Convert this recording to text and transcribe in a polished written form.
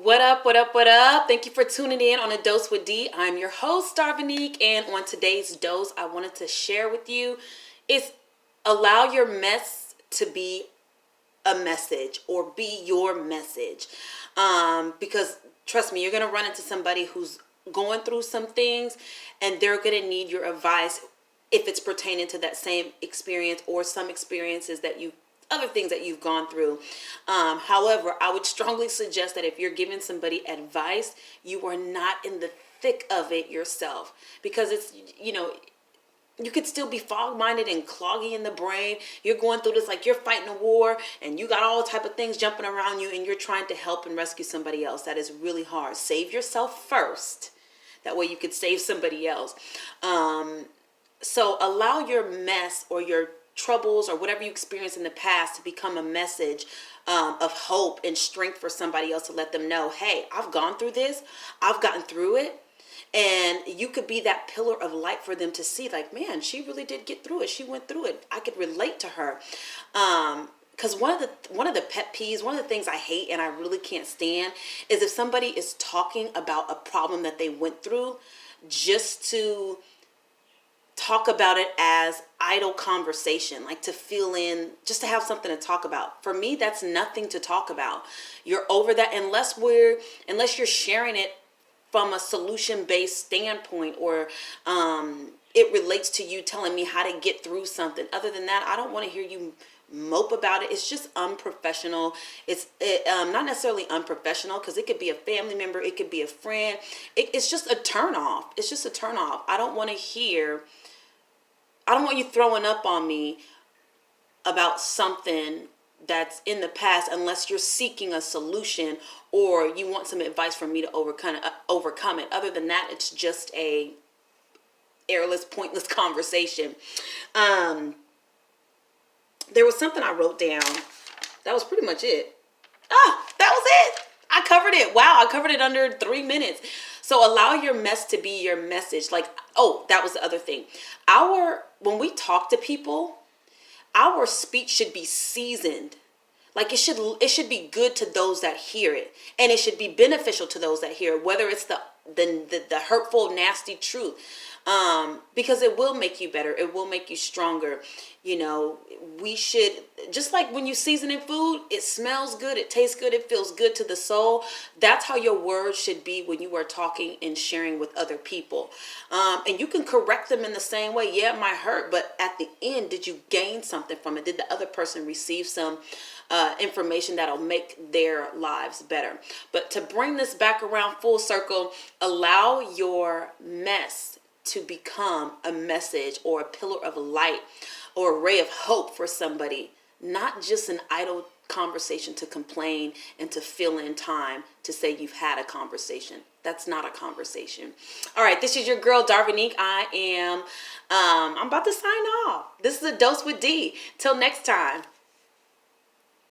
What up, what up, what up? Thank you for tuning in on A Dose with D. I'm your host, Darvinique, and on today's dose, I wanted to share with you is allow your mess to be a message or be your message. Because trust me, you're going to run into somebody who's going through some things and they're going to need your advice if it's pertaining to that same experience or some experiences that other things that you've gone through. However, I would strongly suggest that if you're giving somebody advice, you are not in the thick of it yourself, because it's, you could still be fog-minded and cloggy in the brain. You're going through this like you're fighting a war and you got all type of things jumping around you and you're trying to help and rescue somebody else. That is really hard. Save yourself first. That way you could save somebody else. So allow your mess or your troubles or whatever you experienced in the past to become a message of hope and strength for somebody else, to let them know, hey, I've gone through this. I've gotten through it. And you could be that pillar of light for them to see, like, man, she really did get through it. She went through it. I could relate to her. Because one of the pet peeves, one of the things I hate and I really can't stand is if somebody is talking about a problem that they went through just to talk about it as idle conversation, like to fill in, just to have something to talk about. For me, that's nothing to talk about. You're over that unless you're sharing it from a solution-based standpoint, or it relates to you telling me how to get through something. Other than that, I don't want to hear you mope about it. It's just unprofessional. It's not necessarily unprofessional, because it could be a family member, it could be a friend. It's just a turn off. It's just a turn off. I don't want you throwing up on me about something that's in the past, unless you're seeking a solution or you want some advice from me to overcome it. Other than that, it's just a airless, pointless conversation. There was something I wrote down. That was pretty much it. That was it. I covered it. Wow, I covered it under 3 minutes. So allow your mess to be your message. Like, that was the other thing. When we talk to people, our speech should be seasoned. Like it should be good to those that hear it, and it should be beneficial to those that hear it, whether it's the hurtful, nasty truth, because it will make you better. It will make you stronger. We should, just like when you seasoning food, it smells good, it tastes good, it feels good to the soul. That's how your words should be when you are talking and sharing with other people. And you can correct them in the same way. Yeah, it might hurt, but at the end, did you gain something from it? Did the other person receive some information that'll make their lives better? But to bring this back around full circle, allow your mess to become a message or a pillar of light or a ray of hope for somebody, not just an idle conversation to complain and to fill in time to say you've had a conversation. That's not a conversation. All right, this is your girl Darvinique. I'm about to sign off. This is A Dose with D. Till next time.